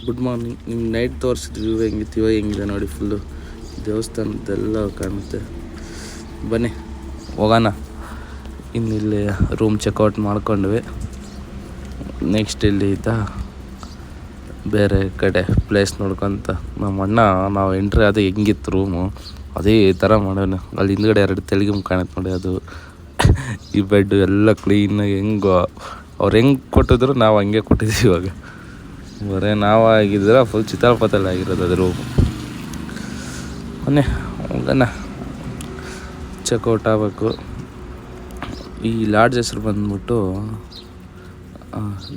Good morning. ನಿಮ್ಗೆ night ತೋರಿಸಿದ್ವಿ ಹೆಂಗಿತ್ತು, ಹೆಂಗಿದೆ ನೋಡಿ. ಫುಲ್ಲು ದೇವಸ್ಥಾನದ್ದೆಲ್ಲ ಕಾಣುತ್ತೆ. ಬನ್ನಿ ಹೋಗೋಣ. ಇನ್ನಿಲ್ಲಿ ರೂಮ್ ಚೆಕ್ಔಟ್ ಮಾಡ್ಕೊಂಡ್ವಿ. ನೆಕ್ಸ್ಟ್ ಇಲ್ಲಿದ್ದ ಬೇರೆ ಕಡೆ ಪ್ಲೇಸ್ ನೋಡ್ಕೊತ ನಮ್ಮ ಅಣ್ಣ ನಾವು ಎಂಟ್ರಿ ಅದು ಹೆಂಗಿತ್ತು ರೂಮು ಅದೇ ಥರ ಮಾಡೋಣ. ಅಲ್ಲಿ ಹಿಂದ್ಗಡೆ 2 ತೆಲಿಗೆ ಕಾಣುತ್ತೆ ನೋಡಿ, ಅದು ಈ ಬೆಡ್ಡು ಎಲ್ಲ ಕ್ಲೀನಾಗಿ ಅವ್ರು ಹೆಂಗೆ ಕೊಟ್ಟಿದ್ರು ನಾವು ಹಂಗೆ ಕೊಟ್ಟಿದ್ದೀವಿ. ಇವಾಗ ಬರೀ ನಾವು ಆಗಿದ್ರೆ ಫುಲ್ ಚಿತಾಲ್ಪತಲ್ಲಿ ಆಗಿರೋದು ಅದು ರೂಮು. ಮೊನ್ನೆ ಹೋಗೋಣ, ಚೆಕ್ಔಟ್ ಆಗಬೇಕು. ಈ ಲಾಡ್ಜ್ ಹೆಸ್ರು ಬಂದ್ಬಿಟ್ಟು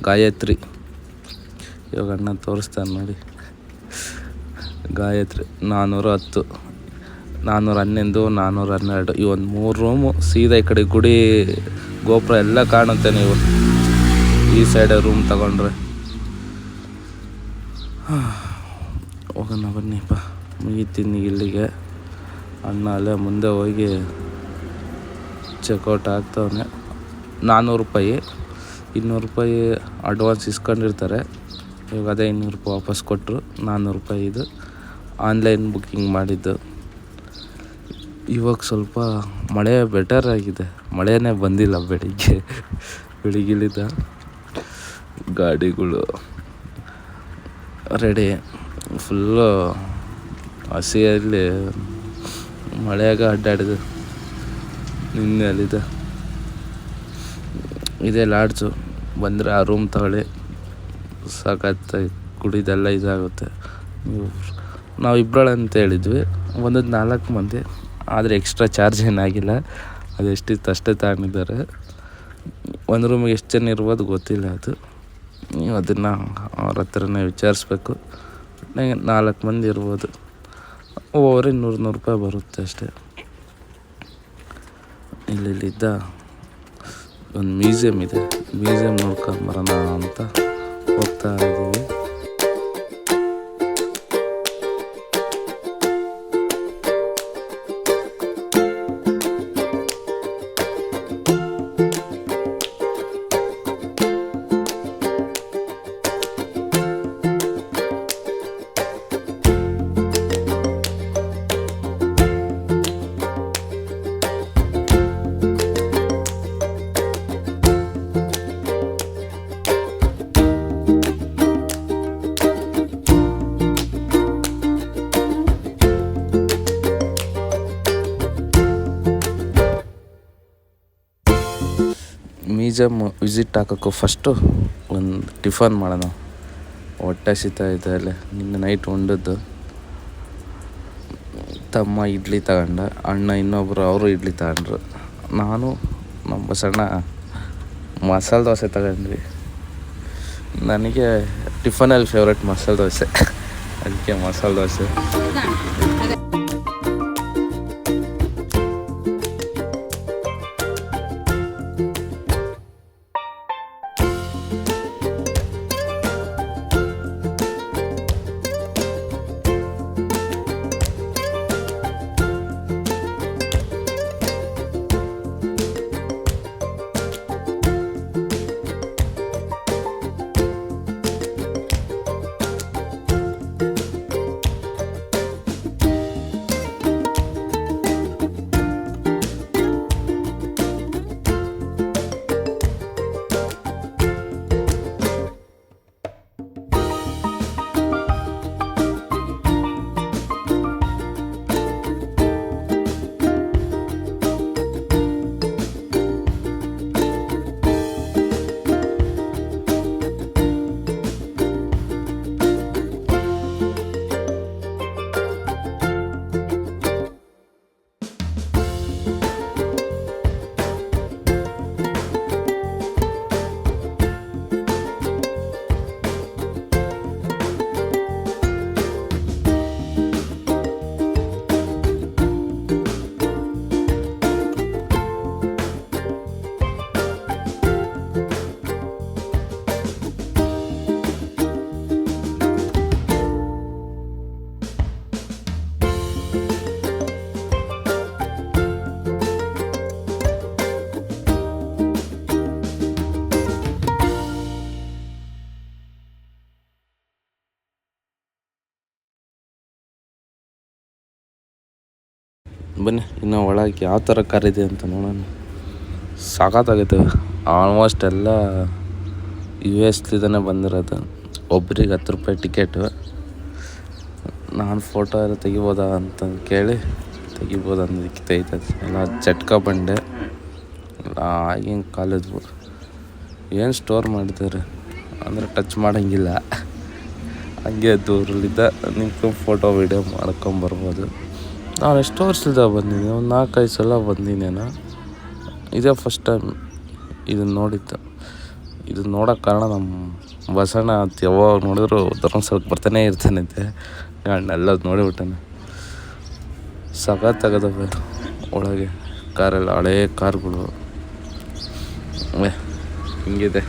ಗಾಯತ್ರಿ. ಇವಾಗ ಅಣ್ಣ ತೋರಿಸ್ತಾನೆ ನೋಡಿ. ಗಾಯತ್ರಿ 410, 411, 412 ಈ ಒಂದು 3 ರೂಮು. ಸೀದಾ ಈ ಕಡೆ ಗುಡಿ ಗೋಪುರ ಎಲ್ಲ ಕಾಣುತ್ತೆ. ನೀವು ಈ ಸೈಡ್ ರೂಮ್ ತಗೊಂಡ್ರೆ ಹೋಗೋಣ ಬನ್ನಿಪ್ಪ. ಮುಗಿತೀನಿ ಇಲ್ಲಿಗೆ. ಅಣ್ಣ ಅಲ್ಲೇ ಮುಂದೆ ಹೋಗಿ ಚೆಕ್ಔಟ್ ಆಗ್ತವನೆ. 400 ರೂಪಾಯಿ, 200 ರೂಪಾಯಿ ಅಡ್ವಾನ್ಸ್ ಇಸ್ಕೊಂಡಿರ್ತಾರೆ. ಇವಾಗ ಅದೇ 200 ರೂಪಾಯಿ ವಾಪಸ್ ಕೊಟ್ಟರು. 400 ರೂಪಾಯಿ ಇದು ಆನ್ಲೈನ್ ಬುಕ್ಕಿಂಗ್ ಮಾಡಿದ್ದು. ಇವಾಗ ಸ್ವಲ್ಪ ಮಳೆ ಬೆಟರ್ ಆಗಿದೆ. ಮಳೆನೇ ಬಂದಿಲ್ಲ ಬೆಳಿಗ್ಗೆಲಿದ್ದ ಗಾಡಿಗಳು ರೆಡಿ. ಫುಲ್ಲು ಹಸಿಯಲ್ಲಿ ಮಳೆಯಾಗ ಅಡ್ಡಾಡಿದ್ದು. ನಿನ್ನೆ ಅಲ್ಲಿದೆ. ಇದೇ ಲಾಡ್ಜು. ಬಂದರೆ ಆ ರೂಮ್ ತಗೊಳ್ಳಿ, ಸಾಕತ್ತೆ. ಕುಡಿದೆಲ್ಲ ಇದಾಗುತ್ತೆ. ನಾವು ಇಬ್ಬರಳೆ ಅಂತ ಹೇಳಿದ್ವಿ, ಒಂದದ್ದು 4 ಮಂದಿ. ಆದರೆ ಎಕ್ಸ್ಟ್ರಾ ಚಾರ್ಜ್ ಏನಾಗಿಲ್ಲ. ಅದು ಎಷ್ಟಿತ್ತು ಅಷ್ಟೇ ತಗೊಂಡಿದ್ದಾರೆ. ಒಂದು ರೂಮಿಗೆ ಎಷ್ಟು ಜನ ಇರ್ಬೋದು ಗೊತ್ತಿಲ್ಲ. ಅದು ನೀವು ಅದನ್ನು ಅವ್ರ ಹತ್ರನೇ ವಿಚಾರಿಸ್ಬೇಕು. 4 ಮಂದಿ ಇರ್ಬೋದು. ಒಬ್ಬೊಬ್ಬರಿಗೆ 100 ರೂಪಾಯಿ ಬರುತ್ತೆ ಅಷ್ಟೇ. ಇಲ್ಲಿದ್ದ ಒಂದು ಮ್ಯೂಸಿಯಮ್ ಇದೆ. ಮ್ಯೂಸಿಯಮ್ ನೋಡ್ಕೊಂಬರೋಣ ಅಂತ ಹೋಗ್ತಾ ಇದ್ದೀವಿ. ಮ್ಯೂಸಿಯಮ್ ವಿಸಿಟ್ ಹಾಕೋಕ್ಕೂ ಫಸ್ಟು ಒಂದು ಟಿಫನ್ ಮಾಡೋಣ. ಹೊಟ್ಟೆ ಹಸಿತಾ ಇದೆ. ಅಲ್ಲೇ ನಿನ್ನೆ ನೈಟ್ ಉಂಡದ್ದು. ತಮ್ಮ ಇಡ್ಲಿ ತಗೊಂಡ, ಅಣ್ಣ ಇನ್ನೊಬ್ಬರು ಅವರು ಇಡ್ಲಿ ತಗೊಂಡ್ರು. ನಾನು ನಮ್ಮ ಬಸಣ್ಣ ಮಸಾಲೆ ದೋಸೆ ತಗೊಂಡ್ವಿ. ನನಗೆ ಟಿಫನಲ್ಲಿ ಫೇವ್ರೆಟ್ ಮಸಾಲೆ ದೋಸೆ, ಅದಕ್ಕೆ ಮಸಾಲೆ ದೋಸೆ. ಬನ್ನಿ ಇನ್ನು ಒಳಗೆ ಯಾವ ಥರ ಕಾರ್ ಇದೆ ಅಂತ ನೋಡೋಣ. ಸಾಕಾಗೈತೆ. ಆಲ್ಮೋಸ್ಟ್ ಎಲ್ಲ US ಬಂದಿರೋದು. ಒಬ್ರಿಗೆ ₹10 ಟಿಕೆಟು. ನಾನು ಫೋಟೋ ಎಲ್ಲ ತೆಗಿಬೋದಾ ಅಂತ ಕೇಳಿ ತೆಗಿಬೋದು ಅನ್ನೋದಕ್ಕೆ ತೆಗಿತದೆ. ಎಲ್ಲ ಚಟ್ಕ ಬಂಡೆ ಆಗಿನ ಕಾಲೇಜು ಏನು ಸ್ಟೋರ್ ಮಾಡಿದ್ದಾರೆ ಅಂದರೆ ಟಚ್ ಮಾಡೋಂಗಿಲ್ಲ. ಹಂಗೆ ದೂರಲ್ಲಿದ್ದ ನಿಂತ್ಕೊಂಡು ಫೋಟೋ ವೀಡಿಯೋ ಮಾಡ್ಕೊಂಬರ್ಬೋದು. ನಾನು ಎಷ್ಟು ವರ್ಷದಿಂದ ಬಂದಿದ್ದೀನಿ, ಒಂದು 4-5 ಸಲ ಬಂದಿನೇನೋ. ಇದೇ ಫಸ್ಟ್ ಟೈಮ್ ಇದನ್ನು ನೋಡಿದ್ದು. ಇದನ್ನು ನೋಡೋಕ್ಕೆ ಕಾರಣ ನಮ್ಮ ಬಸಣ್ಣ ಅಂತ ಯಾವಾಗ ನೋಡಿದ್ರು ಧರ್ಮಸ್ಥಳಕ್ಕೆ ಬರ್ತಾನೆ ಇರ್ತಾನಂತೆ. ಎಲ್ಲ ನೋಡಿಬಿಟ್ಟಾನೆ. ಸಖತ್ತಾಗದವೆ ಒಳಗೆ ಕಾರೆಲ್ಲ, ಹಳೇ ಕಾರ್ಗಳು ಹಿಂಗಿದೆ.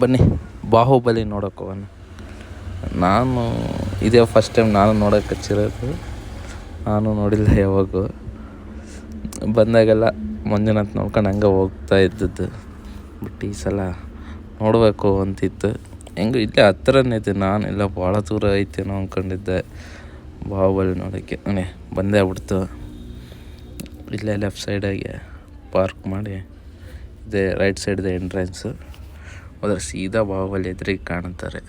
ಬನ್ನಿ ಬಾಹುಬಲಿ ನೋಡೋಕೆ ಹೋಗೋಣ. ನಾನು ಇದೇ ಫಸ್ಟ್ ಟೈಮ್ ನಾನು ನೋಡೋಕೆ ಹಚ್ಚಿರೋದು. ನಾನು ನೋಡಿಲ್ಲ ಯಾವಾಗೂ. ಬಂದಾಗೆಲ್ಲ ಮಂಜುನಾಥ್ ನೋಡ್ಕೊಂಡು ಹಂಗೆ ಹೋಗ್ತಾ ಇದ್ದದ್ದು. ಬಟ್ ಈ ಸಲ ನೋಡಬೇಕು ಅಂತಿತ್ತು. ಹೆಂಗೂ ಇಲ್ಲೇ ಹತ್ರನೇ ಇದೆ. ನಾನೆಲ್ಲ ಭಾಳ ದೂರ ಐತೇನೋ ಅಂದ್ಕೊಂಡಿದ್ದೆ ಬಾಹುಬಲಿ ನೋಡೋಕ್ಕೆ. ಬಂದೇ ಆಗ್ಬಿಡ್ತು. ಇಲ್ಲೇ ಲೆಫ್ಟ್ ಸೈಡಾಗೆ ಪಾರ್ಕ್ ಮಾಡಿ ಇದೇ ರೈಟ್ ಸೈಡ್ದೆ ಎಂಟ್ರೆನ್ಸು. ಹೋದ್ರೆ ಸೀದಾ ಬಾಹುಬಲಿ ಎದುರಿಗೆ ಕಾಣುತ್ತಾರೆ.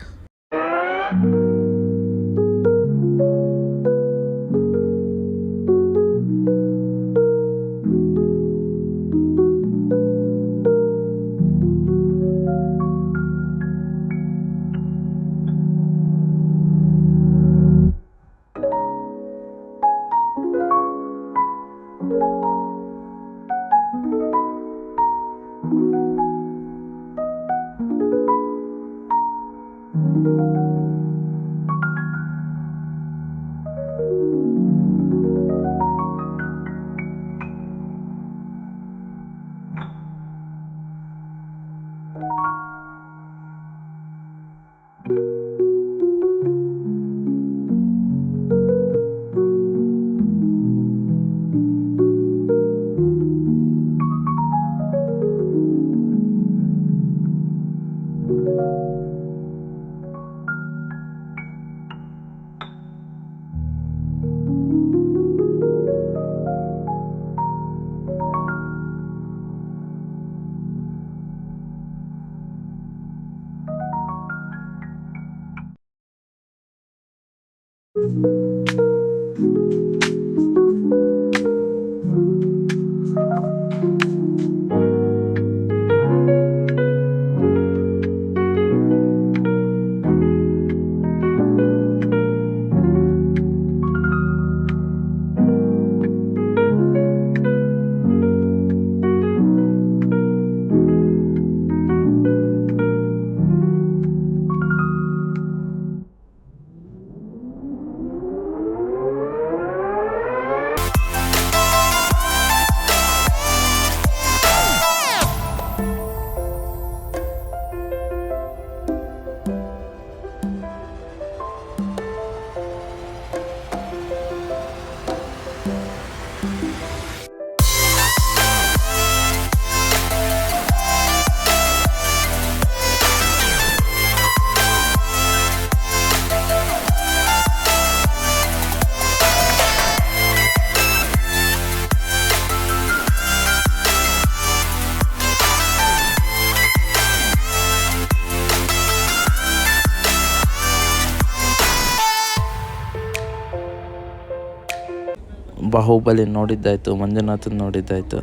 ಬಾಹುಬಲಿ ನೋಡಿದ್ದಾಯಿತು, ಮಂಜುನಾಥನ್ ನೋಡಿದ್ದಾಯಿತು.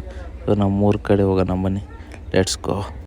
ನಾವು 3 ಕಡೆ ಹೋಗೋಣ ಬನ್ನಿ. Let's go.